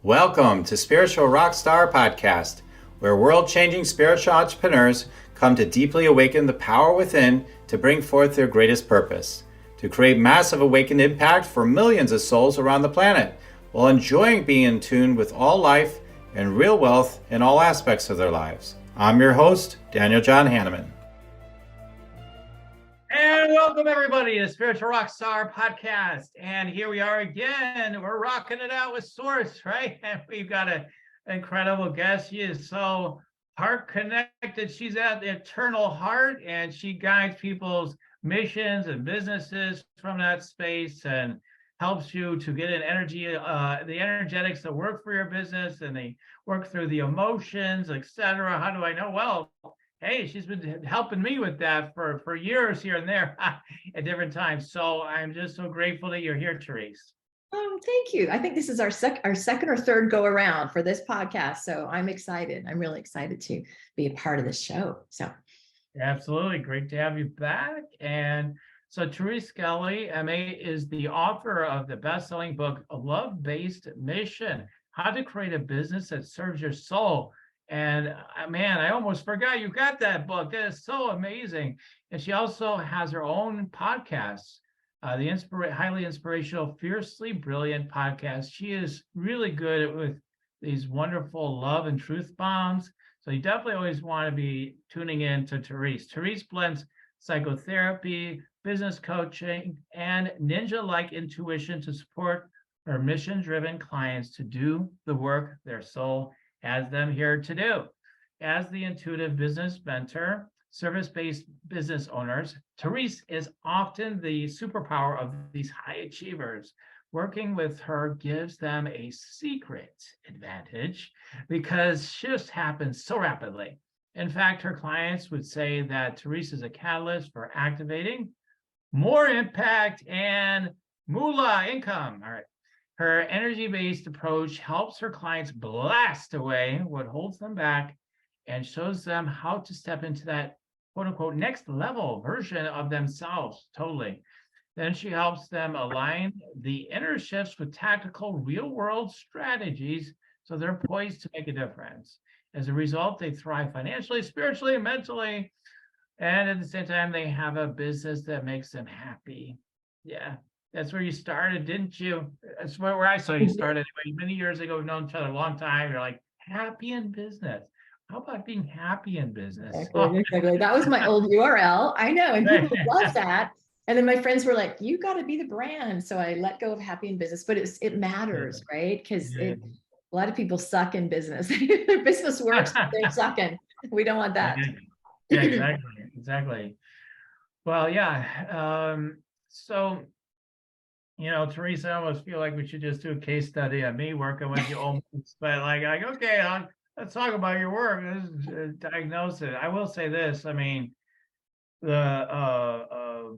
Welcome to Spiritual Rockstar Podcast, where world-changing spiritual entrepreneurs come to deeply awaken the power within to bring forth their greatest purpose, to create massive awakened impact for millions of souls around the planet, while enjoying being in tune with all life and real wealth in all aspects of their lives. I'm your host, Daniel John Hanneman. And welcome everybody to Spiritual Rockstar Podcast. And here we are again. We're rocking it out with Source, right? And we've got an incredible guest. She is so heart connected. She's at the eternal heart, and she guides people's missions and businesses from that space and helps you to get an energy, the energetics that work for your business, and they work through the emotions, etc. How do I know? Well, hey, she's been helping me with that for years here and there at different times. So I'm just so grateful that you're here, Therese. Thank you. I think this is our second or third go around for this podcast. So I'm excited. I'm really excited to be a part of this show. So Absolutely. Great to have you back. And so Therese Skelly, MA, is the author of the best-selling book, Love-Based Mission, How to Create a Business That Serves Your Soul. And man, I almost forgot you got that book. That is so amazing. And she also has her own podcast, the highly inspirational, fiercely brilliant podcast. She is really good with these wonderful love and truth bombs. So you definitely always want to be tuning in to Therese. Therese blends psychotherapy, business coaching, and ninja-like intuition to support her mission-driven clients to do the work their soul has them here to do. As the intuitive business mentor, service-based business owners, Therese is often the superpower of these high achievers. Working with her gives them a secret advantage because shifts happen so rapidly. In fact, her clients would say that Therese is a catalyst for activating more impact and moolah income. All right. Her energy-based approach helps her clients blast away what holds them back and shows them how to step into that quote-unquote next level version of themselves. Totally. Then she helps them align the inner shifts with tactical real-world strategies so they're poised to make a difference. As a result, they thrive financially, spiritually, and mentally. And at the same time, they have a business that makes them happy. Yeah. That's where you started, didn't you? That's where I saw you started many years ago. We've known each other a long time. You're like, happy in business. How about being happy in business? exactly. That was my old URL. I know. And people love that. And then my friends were like, you got to be the brand. So I let go of happy in business, but it matters, right? Because a lot of people suck in business. Their business works, but they're sucking. We don't want that. Yeah, exactly. Well, yeah. So, Therese, I almost feel like we should just do a case study on me working with you almost, but like, okay, let's talk about your work. This is diagnosis. I will say this. I mean, for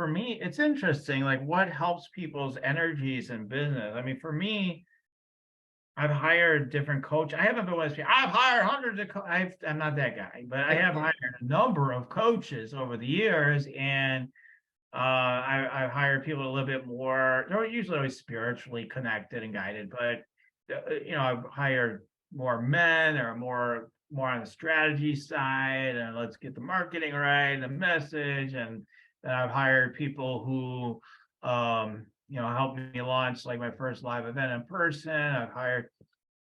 me, it's interesting, like what helps people's energies in business. I mean, for me, I've hired different coaches. I haven't been with people. I've hired hundreds of I'm not that guy, but I have hired a number of coaches over the years, and I've hired people a little bit more. They're usually always spiritually connected and guided, but I've hired more men or more on the strategy side, and let's get the marketing right, the message, and then I've hired people who helped me launch like my first live event in person. I've hired,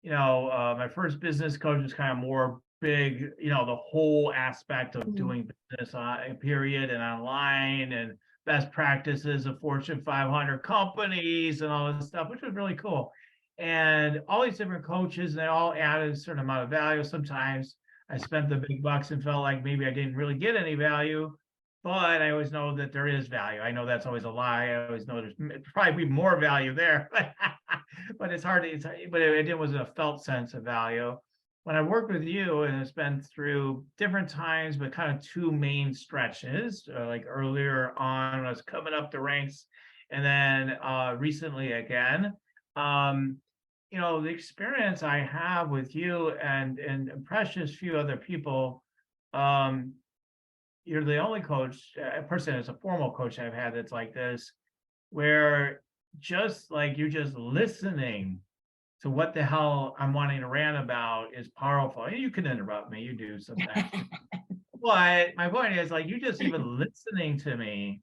my first business coach is kind of more big, the whole aspect of doing business period and online and best practices of Fortune 500 companies and all this stuff, which was really cool. And all these different coaches, they all added a certain amount of value. Sometimes I spent the big bucks and felt like maybe I didn't really get any value, but I always know that there is value. I know that's always a lie. I always know there's probably more value there, but it's hard to, but it was a felt sense of value. When I worked with you, and it's been through different times, but kind of two main stretches, like earlier on when I was coming up the ranks, and then recently again, the experience I have with you and precious few other people, you're the only coach, person as a formal coach I've had that's like this, where just like you're just listening to what the hell I'm wanting to rant about is powerful. And you can interrupt me, you do sometimes. But my point is, like, you just even listening to me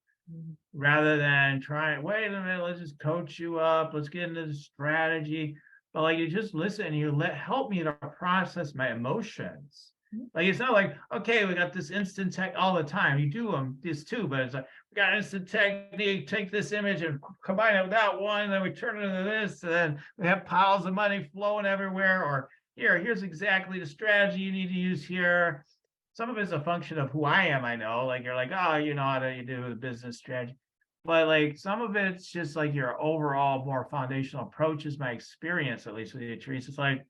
rather than trying, wait a minute, let's just coach you up, let's get into the strategy. But like you just listen and you help me to process my emotions. Like it's not like, okay, we got this instant tech all the time. You do them this too, but it's like we got instant technique, take this image and combine it with that one, and then we turn it into this, and then we have piles of money flowing everywhere. Or here's exactly the strategy you need to use here. Some of it's a function of who I am, I know. Like you're like, oh, you know how to do the business strategy. But like some of it's just like your overall more foundational approach is my experience, at least with you, Therese. It's like,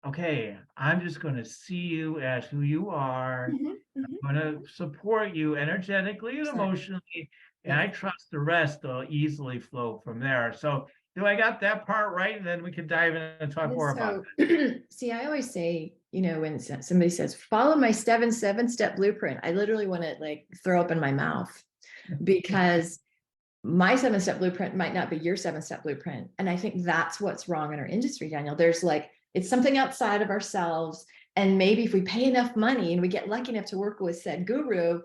okay, I'm just going to see you as who you are. I'm going to support you energetically and emotionally, and I trust the rest will easily flow from there. So do I got that part right? And then we can dive in and talk more about it. See, I always say, you know, when somebody says, follow my 7-step blueprint, I literally want to like throw up in my mouth, because my 7-step blueprint might not be your 7-step blueprint. And I think that's what's wrong in our industry, Daniel. There's like, it's something outside of ourselves. And maybe if we pay enough money and we get lucky enough to work with said guru,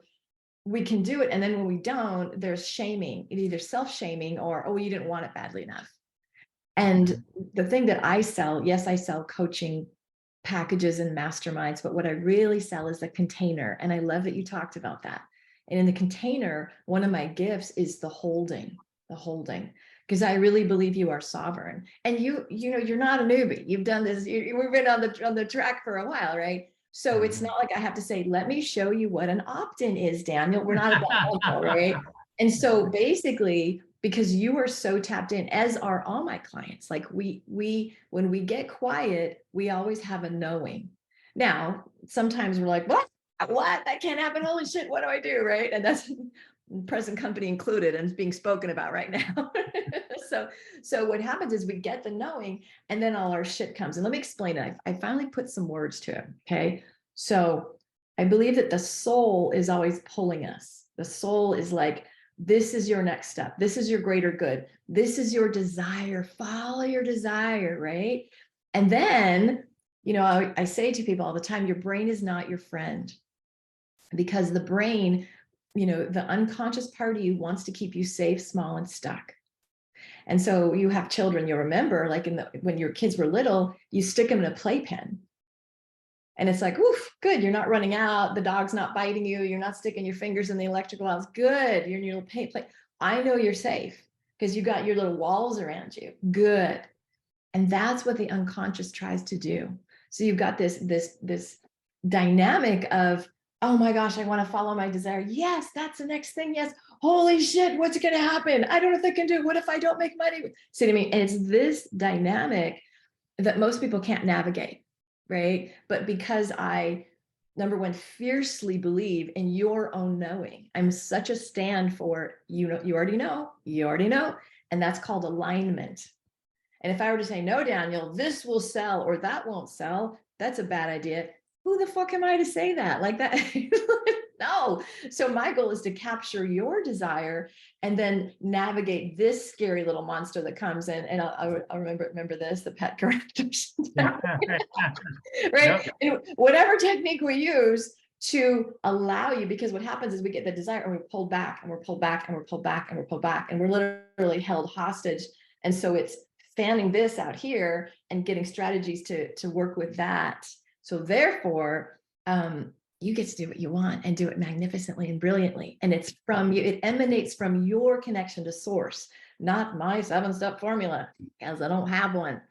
we can do it. And then when we don't, there's shaming, either self-shaming or, oh, you didn't want it badly enough. And the thing that I sell, yes, I sell coaching packages and masterminds, but what I really sell is the container. And I love that you talked about that. And in the container, one of my gifts is the holding, because I really believe you are sovereign. And you know, you're not a newbie. You've done this. We've been on the track for a while, right? So it's not like I have to say, let me show you what an opt-in is, Daniel. We're not at that level, right? And so basically, because you are so tapped in, as are all my clients, like we when we get quiet, we always have a knowing. Now, sometimes we're like, what? That can't happen. Holy shit, what do I do? Right. And that's present company included, and it's being spoken about right now. So what happens is we get the knowing, and then all our shit comes. And let me explain it. I finally put some words to it. Okay. So I believe that the soul is always pulling us. The soul is like, this is your next step. This is your greater good. This is your desire. Follow your desire. Right. And then, you know, I say to people all the time, your brain is not your friend, because the brain, you know, the unconscious part of you wants to keep you safe, small, and stuck. And so you have children, you'll remember, like when your kids were little, you stick them in a playpen. And it's like, oof, good. You're not running out. The dog's not biting you. You're not sticking your fingers in the electrical house. Good. You're in your little play. I know you're safe because you got your little walls around you. Good. And that's what the unconscious tries to do. So you've got this dynamic of, oh my gosh, I want to follow my desire. Yes, that's the next thing. Yes. Holy shit, what's going to happen? I don't know if I can do it. What if I don't make money? See what I mean? And it's this dynamic that most people can't navigate, right? But because I, number one, fiercely believe in your own knowing. I'm such a stand for, you know, you already know. And that's called alignment. And if I were to say, no, Daniel, this will sell or that won't sell, that's a bad idea. Who the fuck am I to say that? Like that? No. So my goal is to capture your desire and then navigate this scary little monster that comes in. And I'll remember this, the pet correctors. Right? Yep. And whatever technique we use to allow you, because what happens is we get the desire and we're pulled back and we're pulled back and we're pulled back and we're pulled back and we're literally held hostage. And so it's fanning this out here and getting strategies to work with that. So therefore, you get to do what you want and do it magnificently and brilliantly. And it's from you, it emanates from your connection to source, not my 7-step formula, because I don't have one.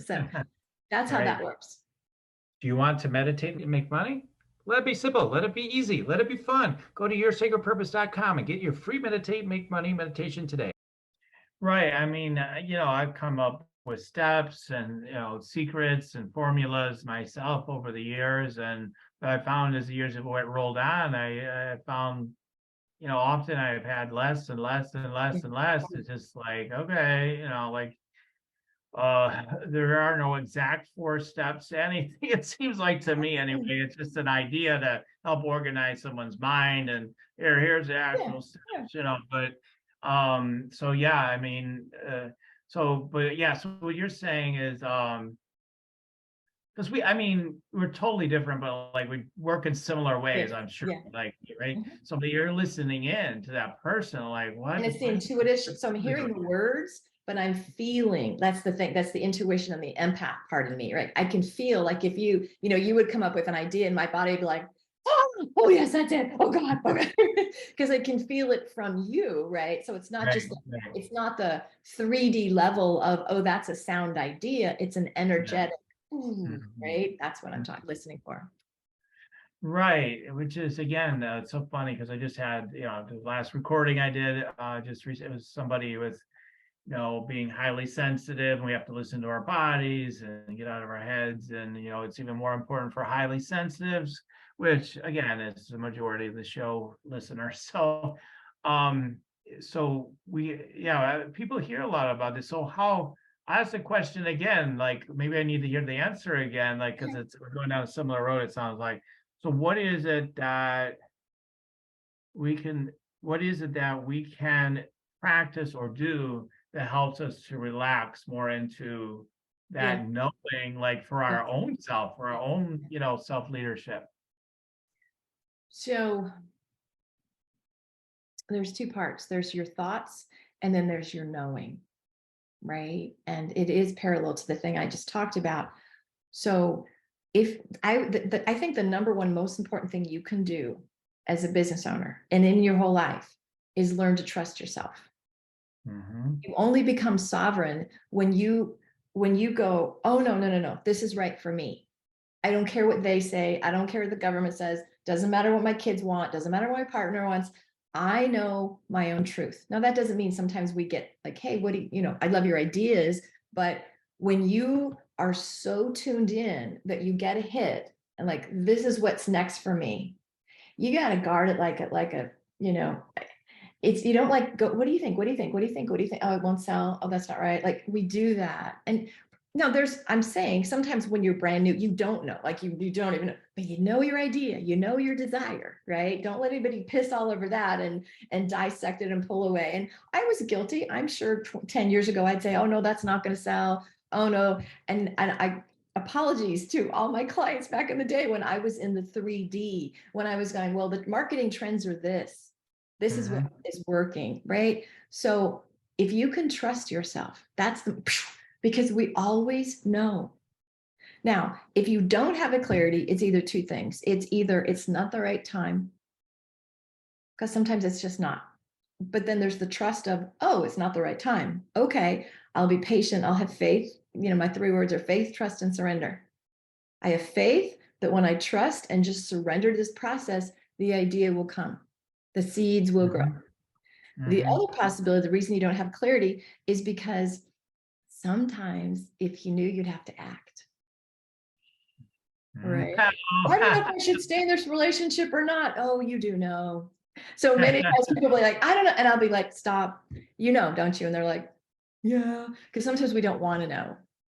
So that's how that works. Do you want to meditate and make money? Let it be simple. Let it be easy. Let it be fun. Go to yoursacredpurpose.com and get your free Meditate, Make Money meditation today. Right. I mean, you know, I've come up with steps and, you know, secrets and formulas myself over the years. And I found as the years have rolled on, I found, you know, often I've had less and less and less and less. It's just like, okay, you know, like, there are no exact 4 steps to anything. It seems like to me anyway, it's just an idea to help organize someone's mind. And here's the actual steps, you know, but So yeah, I mean, but yeah, so what you're saying is, because I mean, we're totally different, but like we work in similar ways, Yeah. I'm sure. Yeah. Like, right? Mhm. So that you're listening in to that person, like, And what? it's the intuition. So I'm hearing the words, but I'm feeling. That's the thing. That's the intuition and the empath part of me, right? I can feel like if you would come up with an idea and my body would be like, oh yes, that's it. Oh God, because I can feel it from you, right? So it's not Right, just right, it's not the 3D level of, oh, that's a sound idea. It's an energetic, Mhm. right? That's what I'm listening for. Right, which is again, it's so funny because I just had, the last recording I did, just recently, it was somebody with, being highly sensitive, and we have to listen to our bodies and get out of our heads. And, it's even more important for highly sensitives, which again is the majority of the show listeners. So, um, people hear a lot about this. So I asked the question again, like maybe I need to hear the answer again, like, because we're going down a similar road, it sounds like. So what is it that we can, practice or do that helps us to relax more into Yeah. that knowing, like for our own self, for our own, self leadership? So there's two parts. There's your thoughts, and then there's your knowing, right? And it is parallel to the thing I just talked about. So if I think the number one most important thing you can do as a business owner and in your whole life is learn to trust yourself. Mm-hmm. You only become sovereign when you go, oh no, this is right for me. I don't care what they say. I don't care what the government says. Doesn't matter what my kids want. Doesn't matter what my partner wants. I know my own truth. Now, that doesn't mean sometimes we get like, hey, what do you, I love your ideas. But when you are so tuned in that you get a hit and like, this is what's next for me, you got to guard it like a, it's, you don't like go, what do you think? What do you think? What do you think? What do you think? Oh, it won't sell. Oh, that's not right. Like we do that. And no, I'm saying sometimes when you're brand new, you don't know, like you don't even know, but you know your idea, you know your desire, right? Don't let anybody piss all over that and dissect it and pull away. And I was guilty. I'm sure 10 years ago, I'd say, oh no, that's not going to sell. Oh no. And I, apologies to all my clients back in the day when I was in the 3D, when I was going, well, the marketing trends are this. This is what is working, right? So if you can trust yourself, that's the, because we always know. Now, if you don't have a clarity, it's either two things. It's either it's not the right time, because sometimes it's just not. But then there's the trust of, oh, it's not the right time. Okay, I'll be patient. I'll have faith. My 3 words are faith, trust, and surrender. I have faith that when I trust and just surrender to this process, the idea will come. The seeds will grow. The other possibility, the reason you don't have clarity is because sometimes if you knew, you'd have to act. Right. I don't know if I should stay in this relationship or not. Oh, you do know. So many times people will be like, I don't know. And I'll be like, stop, don't you? And they're like, yeah. Because sometimes we don't want to know.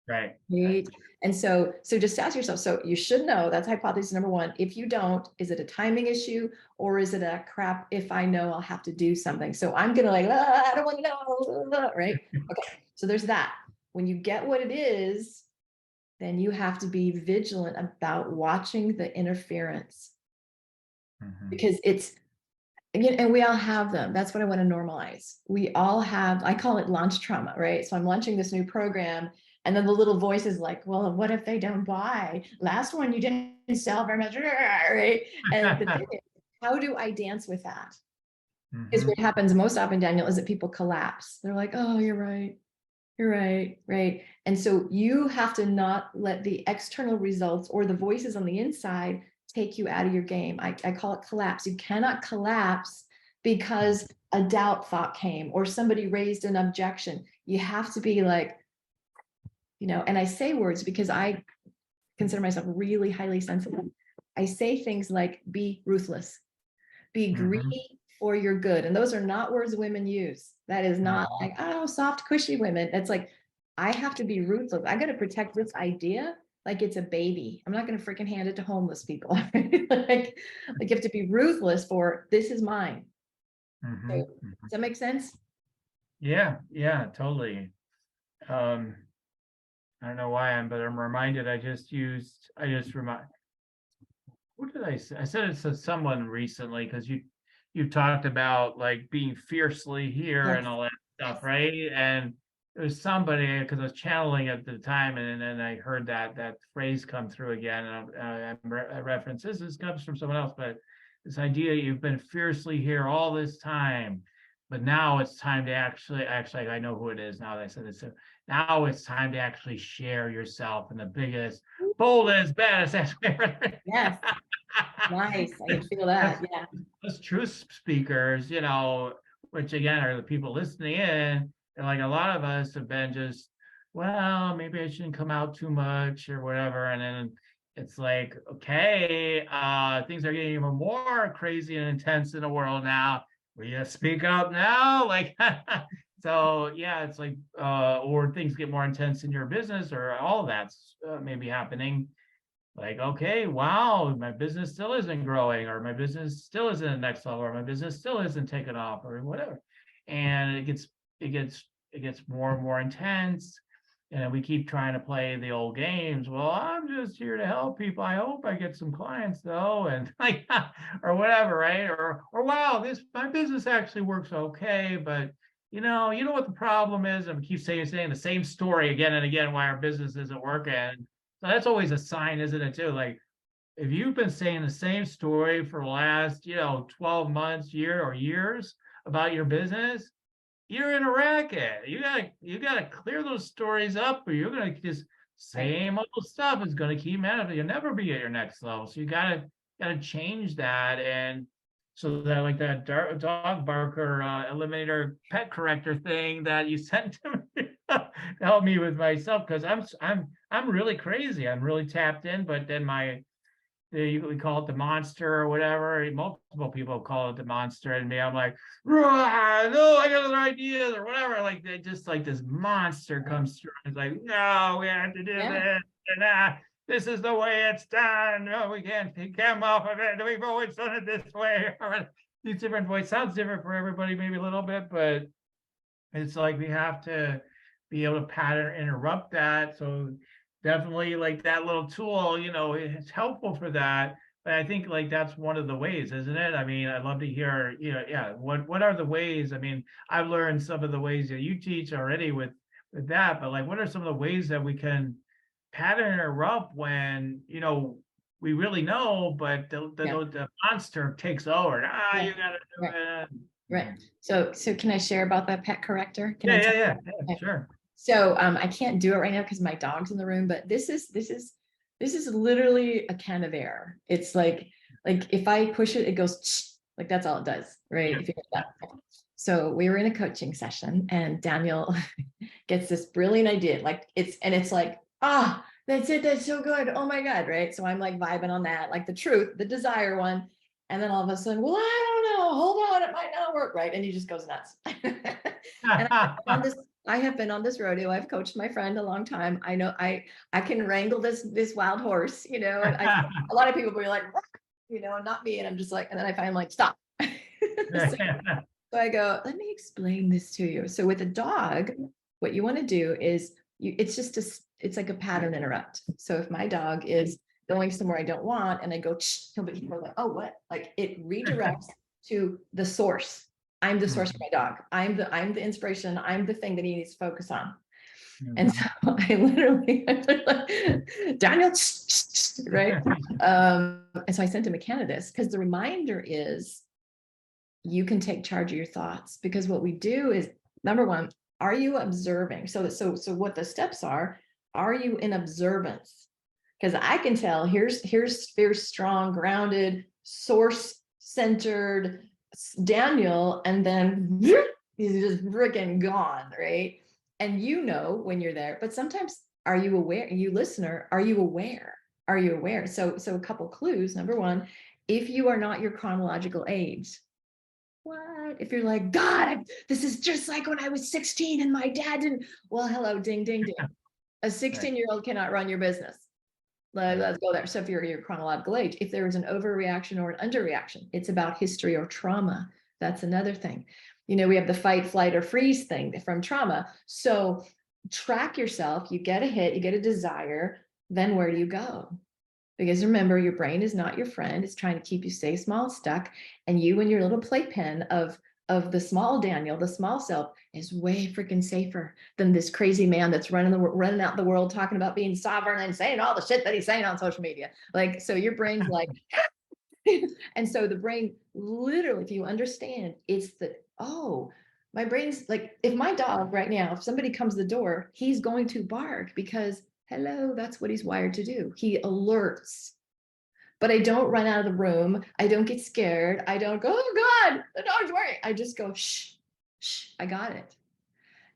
Right. Right. And so just ask yourself, so you should know, that's hypothesis number one. If you don't, is it a timing issue or is it a crap? If I know, I'll have to do something. So I'm going to like, I don't want to know. Right. Okay. So there's that. When you get what it is, then you have to be vigilant about watching the interference because it's, again, and we all have them. That's what I want to normalize. We all have, I call it launch trauma, right? So I'm launching this new program and then the little voice is like, well, what if they don't buy? Last one, you didn't sell very much, right? And the thing is, how do I dance with that? Because what happens most often, Daniel, is that people collapse. They're like, oh, you're right. You're right, right. And so you have to not let the external results or the voices on the inside take you out of your game. I call it collapse. You cannot collapse because a doubt thought came or somebody raised an objection. You have to be like, and I say words because I consider myself really highly sensitive. I say things like, be ruthless, be greedy for your good. And those are not words women use. That is not like, oh, soft, cushy women. It's like, I have to be ruthless. I got to protect this idea like it's a baby. I'm not going to freaking hand it to homeless people. like you have to be ruthless for this is mine. So, does that make sense? Yeah, yeah, totally. Um, I don't know why but I'm reminded. What did I say? I said it to someone recently because you talked about like being fiercely here and Yes. all that stuff, Yes. right? And it was somebody because I was channeling at the time, and then I heard that phrase come through again, and I reference this comes from someone else, but this idea you've been fiercely here all this time, but now it's time to actually I know who it is now that I said this. So now it's time to actually share yourself in the biggest, boldest, baddest aspect. Yes. Nice. I can feel that. Yeah. Us truth speakers, which again are the people listening in, and like a lot of us have been just, well, maybe I shouldn't come out too much or whatever. And then it's like, okay, things are getting even more crazy and intense in the world now. Will you speak up now? Like, so yeah, it's like, or things get more intense in your business, or all of that's maybe happening, like, okay, wow, my business still isn't growing, or my business still isn't at the next level, or my business still isn't taking off, or whatever. And it gets more and more intense. And we keep trying to play the old games. Well, I'm just here to help people. I hope I get some clients though, and like, or whatever, right? Or wow, this my business actually works okay, but you know what the problem is, and we keep saying the same story again and again why our business isn't working. So that's always a sign, isn't it, too? Like if you've been saying the same story for the last, 12 months, year or years about your business, you're in a racket. You gotta clear those stories up, or you're gonna just Right. same old stuff is gonna keep manifesting. You'll never be at your next level. So you gotta change that. And so that like that dog barker eliminator pet corrector thing that you sent to me to help me with myself, because I'm really crazy. I'm really tapped in, but then we call it the monster or whatever. Multiple people call it the monster, and me, I'm like, "Rah, no, I got other ideas or whatever." Like they just like this monster Right. comes through. It's like, no, we have to do Yeah. this, and this is the way it's done. No, we can't come off of it. We've always done it this way. Or these different voices sounds different for everybody, maybe a little bit, but it's like we have to be able to pattern interrupt that. So definitely like that little tool, it's helpful for that. But I think like that's one of the ways, isn't it? I mean, I'd love to hear, yeah, what are the ways? I mean, I've learned some of the ways that you teach already with that, but like what are some of the ways that we can pattern interrupt when, we really know, but Yeah. the monster takes over. Yeah. You gotta do Right. it. Right. So can I share about that pet corrector? Can I Yeah, yeah, tell? yeah, Okay. sure. So I can't do it right now because my dog's in the room, but this is literally a can of air. It's like if I push it, it goes like that's all it does, right? Yeah. If you get that. So we were in a coaching session and Daniel gets this brilliant idea. Like it's like, that's it. That's so good. Oh my God. Right. So I'm like vibing on that, like the truth, the desire one. And then all of a sudden, well, I don't know. Hold on, it might not work. Right. And he just goes nuts. And I have been on this rodeo. I've coached my friend a long time. I know I can wrangle this wild horse, and a lot of people will be like, not me. And I'm just like, and then I find like, stop. So so I go, let me explain this to you. So with a dog, what you want to do is it's like a pattern interrupt. So if my dog is going somewhere I don't want and I go, he'll be like, oh, what? Like it redirects to the source. I'm the source for my dog. I'm the inspiration. I'm the thing that he needs to focus on. And so I literally, Daniel, right? And so I sent him a candidate because the reminder is you can take charge of your thoughts, because what we do is, number one, are you observing? So what the steps are you in observance? Because I can tell here's strong, grounded, source centered Daniel, and then he's just freaking gone, right? And when you're there, but sometimes are you aware? You listener, are you aware? Are you aware? So a couple clues. Number one, if you are not your chronological age, what if you're like, God, this is just like when I was 16 and my dad didn't? Well, hello, ding, ding, ding. A 16-year-old cannot run your business. Let's go there. So if you're your chronological age, if there is an overreaction or an underreaction, it's about history or trauma. That's another thing. We have the fight, flight, or freeze thing from trauma. So track yourself, you get a hit, you get a desire, then where do you go? Because remember, your brain is not your friend. It's trying to keep you safe, small, stuck. And you and your little playpen of the small Daniel, the small self, is way freaking safer than this crazy man that's running out the world talking about being sovereign and saying all the shit that he's saying on social media. Like, so your brain's like, and so the brain literally, if you understand, it's my brain's like, if my dog right now, if somebody comes to the door, he's going to bark because hello, that's what he's wired to do. He alerts. But I don't run out of the room. I don't get scared. I don't go, oh God, the dog's worrying. I just go, shh, shh, I got it.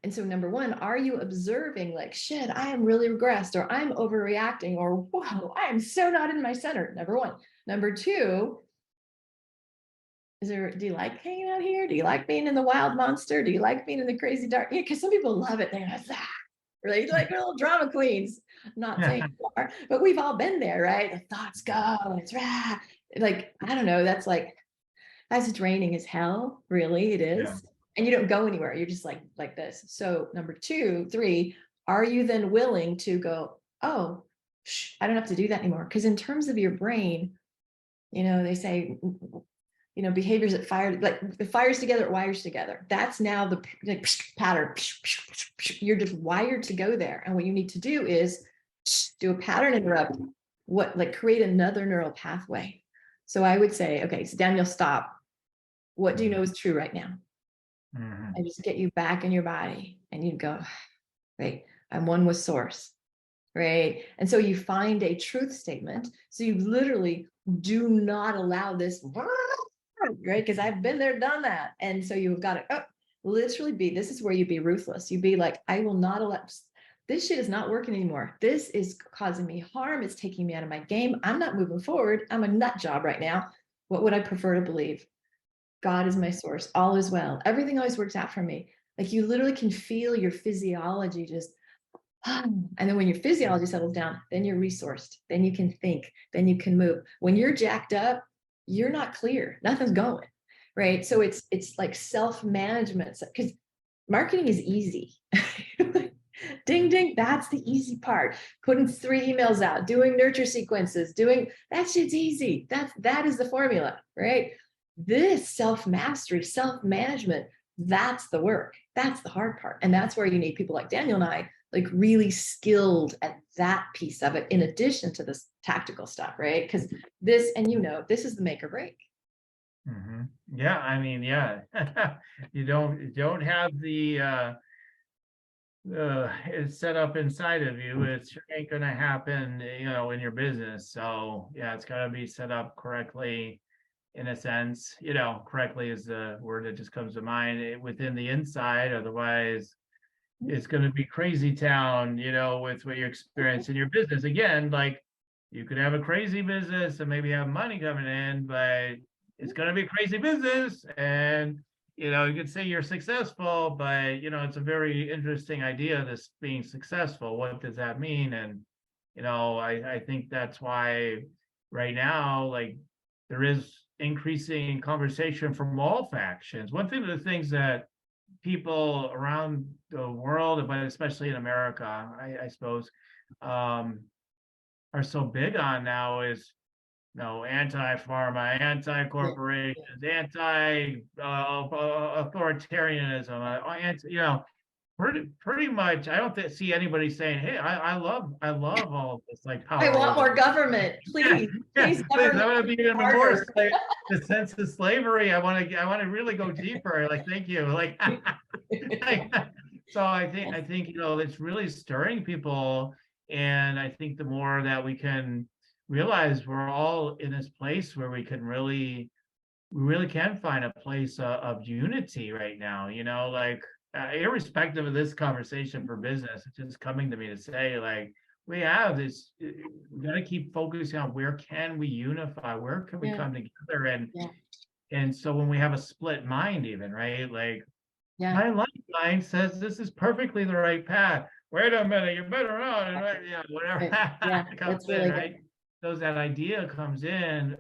And so number one, are you observing like, shit, I am really regressed, or I'm overreacting, or whoa, I am so not in my center, number one. Number two, do you like hanging out here? Do you like being in the wild monster? Do you like being in the crazy dark? Yeah, because some people love it. They're like, like little drama queens. I'm not saying you are, but we've all been there, right? The thoughts go, it's like, I don't know, that's draining as hell. Really, it is. Yeah. And you don't go anywhere. You're just like this. So number 2, 3, are you then willing to go, oh, I don't have to do that anymore? Because in terms of your brain, they say, behaviors that fire, like it fires together, it wires together. That's now the pattern. You're just wired to go there. And what you need to do is do a pattern interrupt, create another neural pathway. So I would say, okay, so Daniel, stop. What do you know is true right now? Mm-hmm. And just get you back in your body, and you go, right, I'm one with source, right? And so you find a truth statement. So you literally do not allow this, right? Because I've been there, done that. And so you've got to literally this is where you be ruthless. You be like, I will not allow, this shit is not working anymore. This is causing me harm. It's taking me out of my game. I'm not moving forward. I'm a nut job right now. What would I prefer to believe? God is my source. All is well. Everything always works out for me. Like you literally can feel your physiology just, and then when your physiology settles down, then you're resourced. Then you can think. Then you can move. When you're jacked up, you're not clear. Nothing's going, right? So it's like self-management, because marketing is easy. Ding, ding, that's the easy part. Putting 3 emails out, doing nurture sequences, that shit's easy. That is the formula, right? This self-mastery, self-management, that's the work. That's the hard part. And that's where you need people like Daniel and I, like really skilled at that piece of it, in addition to this tactical stuff, right? Because this, and this is the make or break. Mm-hmm. Yeah, I mean, yeah, you don't have the it's set up inside of you. It sure ain't gonna happen, in your business. So yeah, it's gotta be set up correctly. In a sense, correctly is the word that just comes to mind, within the inside. Otherwise, it's going to be crazy town, with what you experience in your business. Again, like you could have a crazy business and maybe have money coming in, but it's going to be a crazy business. And, you could say you're successful, but, it's a very interesting idea, this being successful. What does that mean? And, I think that's why right now, like, there is increasing conversation from all factions. One thing of the things that people around the world, but especially in America, I suppose, are so big on now is, anti-pharma, anti-corporations, anti-authoritarianism, pretty much. I don't see anybody saying, "Hey, I love all of this." Like, power. I want more government, please. Please, I want to be even more. The sense of slavery. I want to really go deeper. Like, thank you. Like, so I think it's really stirring people, and I think the more that we can realize we're all in this place where we really can find a place of unity right now. Like. Irrespective of this conversation for business, it's just coming to me to say, like, we have this, we got to keep focusing on where can we unify, where can we come together, and so when we have a split mind, even, right, like, my life mind says this is perfectly the right path. Wait a minute, you better not, whatever. That's really right. that idea comes in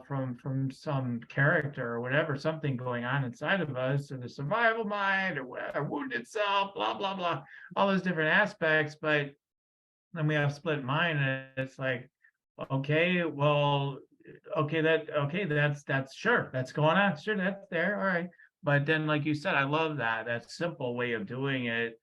from some character or whatever, something going on inside of us, or the survival mind, or whatever, wounded self, blah blah blah, all those different aspects. But then we have split mind, and it's like, okay, well, that's sure, that's going on, sure, that's there, all right. But then, like you said, I love that simple way of doing it.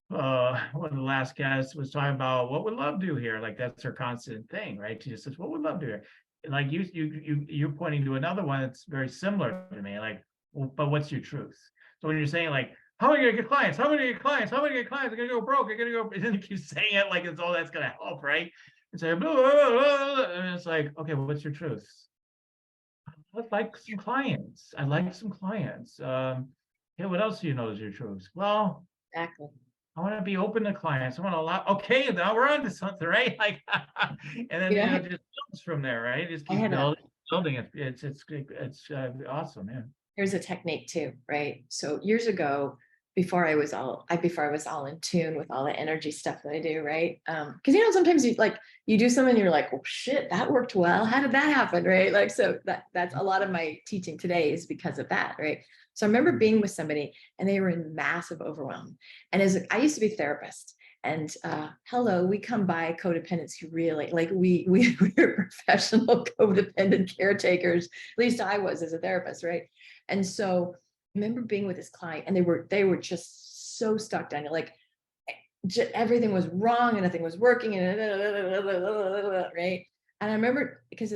One of the last guests was talking about what would love do here. Like that's her constant thing, right? She just says, "What would love do here?" And like you're pointing to another one that's very similar to me. Like, well, but what's your truth? So when you're saying like, "How am I gonna get clients? How am I gonna get clients? How am I gonna get clients? I'm gonna go broke. I'm gonna go," and then you keep saying it like it's all that's gonna help, right? And say, blah, blah, blah, blah, and it's like, okay, well, what's your truth? I'd like some clients. I'd like some clients. Yeah, what else do you know is your truth? Well, Exactly. I want to be open to clients. I want to allow, okay, now we're on to something, right? Like, and then Yeah. it just builds from there, right? It just I keeps had a building. It's awesome, yeah. Here's a technique too, right? So years ago, before I was all in tune with all the energy stuff that I do, right? Because sometimes you do something and you're like, oh shit, that worked well. How did that happen? Right. Like, so that's a lot of my teaching today is because of that, right? So I remember being with somebody and they were in massive overwhelm. And I used to be a therapist. And hello, we come by codependency really, like we're professional codependent caretakers. At least I was as a therapist, right? And so I remember being with this client and they were just so stuck down. Like everything was wrong and nothing was working and right. And I remember because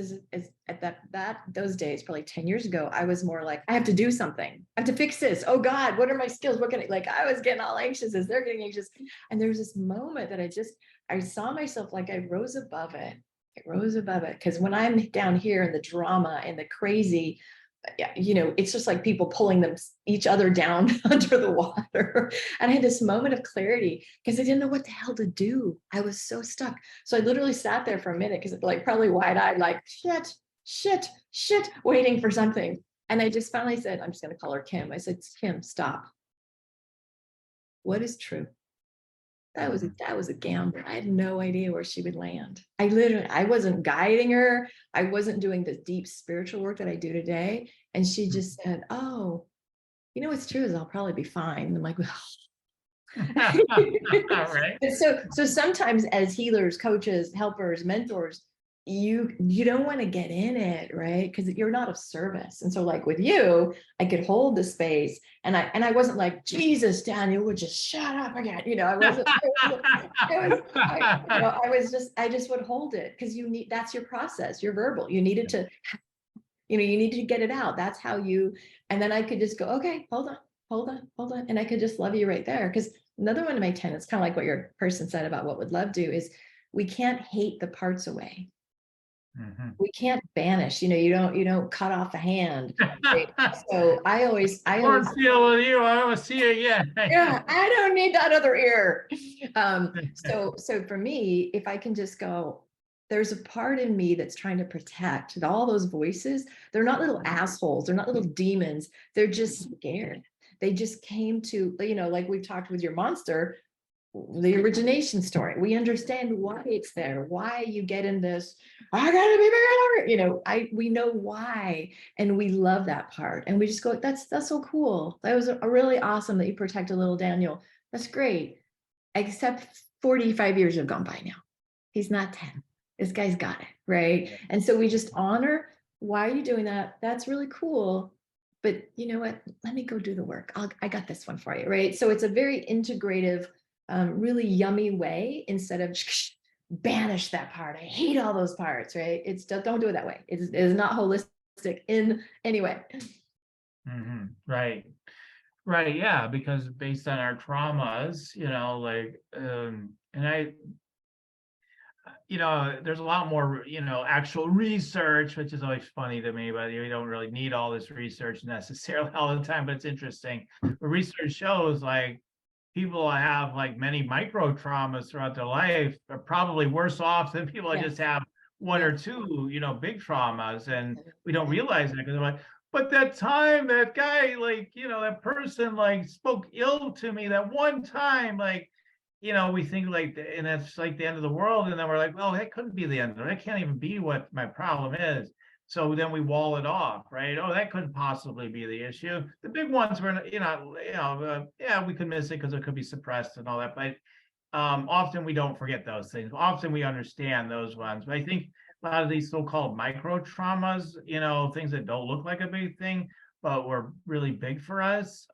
at those days, probably 10 years ago, I was more like, I have to do something. I have to fix this. Oh God, what are my skills? What can I was getting all anxious as they're getting anxious. And there was this moment that I saw myself like I rose above it. I rose above it. Because when I'm down here in the drama and the crazy, it's just like people pulling each other down under the water. And I had this moment of clarity because I didn't know what the hell to do. I was so stuck. So I literally sat there for a minute because like probably wide-eyed, like shit, waiting for something. And I just finally said, I'm just going to call her Kim. I said, Kim, stop. What is true? That was a gamble. I had no idea where she would land. I wasn't guiding her. I wasn't doing the deep spiritual work that I do today. And she just said, oh, what's true is I'll probably be fine. And I'm like, Right. And so sometimes as healers, coaches, helpers, mentors, you don't want to get in it, right? Because you're not of service. And so like with you, I could hold the space and I wasn't like, Jesus, Daniel, would just shut up again. I wasn't, I just would hold it because that's your process. You're verbal. You needed to, you need to get it out. That's how and then I could just go, okay, hold on. And I could just love you right there. Because another one of my tenets, kind of like what your person said about what would love do is we can't hate the parts away. Mm-hmm. We can't banish, you don't cut off a hand. Right? So I always deal with you. I don't want to see you again. Yeah, I don't need that other ear. So for me, if I can just go, there's a part in me that's trying to protect all those voices. They're not little assholes. They're not little demons. They're just scared. They just came to, like we've talked with your monster, the origination story. We understand why it's there, why you get in this, I gotta be bigger, we know why, and we love that part. And we just go, that's so cool. That was a really awesome that you protected little Daniel. That's great. Except 45 years have gone by now. He's not 10. This guy's got it, right? And so we just honor, why are you doing that? That's really cool. But you know what? Let me go do the work. I got this one for you, right? So it's a very integrative, really yummy way instead of banish that part. I hate all those parts, right? It's don't do it that way. It is not holistic in any way. Mm-hmm. Right. Yeah. Because based on our traumas, and there's a lot more, actual research, which is always funny to me, but you don't really need all this research necessarily all the time, but it's interesting. But research shows like people have like many micro traumas throughout their life are probably worse off than people that just have one or two, big traumas. And we don't realize it because they're like, but that time that guy, like, that person like spoke ill to me that one time, like, we think like, and that's like the end of the world. And then we're like, well, that couldn't be the end. That can't even be what my problem is. So then we wall it off, right? Oh, that couldn't possibly be the issue. The big ones were, yeah, we could miss it because it could be suppressed and all that. But often we don't forget those things. Often we understand those ones. But I think a lot of these so-called micro traumas, things that don't look like a big thing, but were really big for us.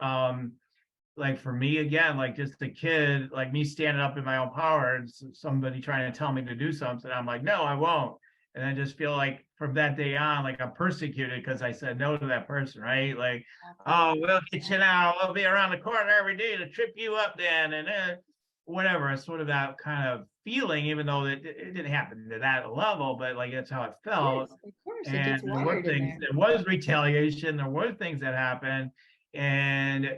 Like for me, again, like just a kid, like me standing up in my own power and somebody trying to tell me to do something, I'm like, no, I won't. And I just feel like from that day on, like I'm persecuted because I said no to that person, right? Like, oh, we'll get you now. We'll be around the corner every day to trip you up, then, and then whatever. It's sort of that kind of feeling, even though it didn't happen to that level, but like that's how it felt. Of course, it And gets there were wired in things, there. there was retaliation, there were things that happened. And,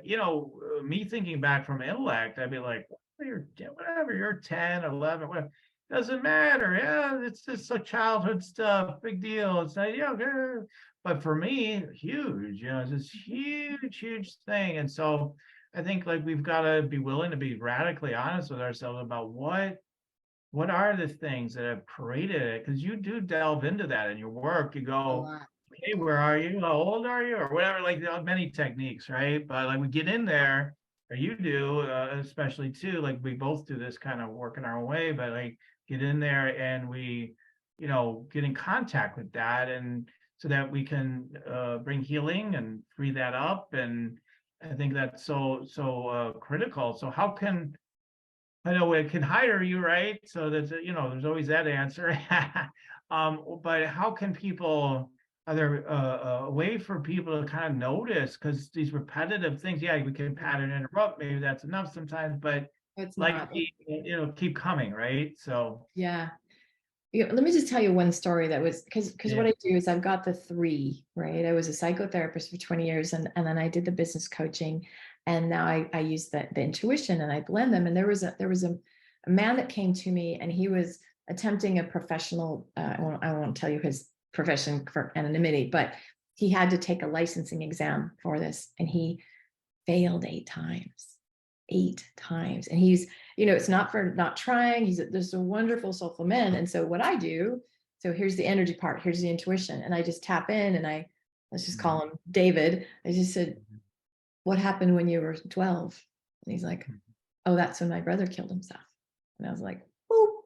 me thinking back from intellect, I'd be like, whatever, you're 10, 11, whatever. Doesn't matter. Yeah, it's just a childhood stuff. Big deal. It's like, yeah, okay. But for me, huge, it's this huge, huge thing. And so I think like we've got to be willing to be radically honest with ourselves about what are the things that have created it? Because you do delve into that in your work. You A go, lot. hey, where are you? How old are you? Or whatever, like there are many techniques, right? But like we get in there, or you do, especially too, like we both do this kind of work in our own way, but like get in there and we, get in contact with that, and so that we can bring healing and free that up. And I think that's so critical. So how can I know it can hire you, right? So that's, there's always that answer. But how can people, are there a way for people to kind of notice? Because these repetitive things, yeah, we can pattern interrupt, maybe that's enough sometimes, but It's like, not. keep coming, right? So, Yeah. Let me just tell you one story that was because yeah. what I do is I've got the three, right? I was a psychotherapist for 20 years and then I did the business coaching, and now I use the intuition and I blend them. And there was a man that came to me, and he was attempting a professional, I won't tell you his profession for anonymity, but he had to take a licensing exam for this, and he failed 8 times. 8 times. And he's, it's not for not trying. He's just a wonderful, soulful man. And so what I do, so here's the energy part, here's the intuition. And I just tap in and let's just call him David. I just said, what happened when you were 12? And he's like, oh, that's when my brother killed himself. And I was like, oh,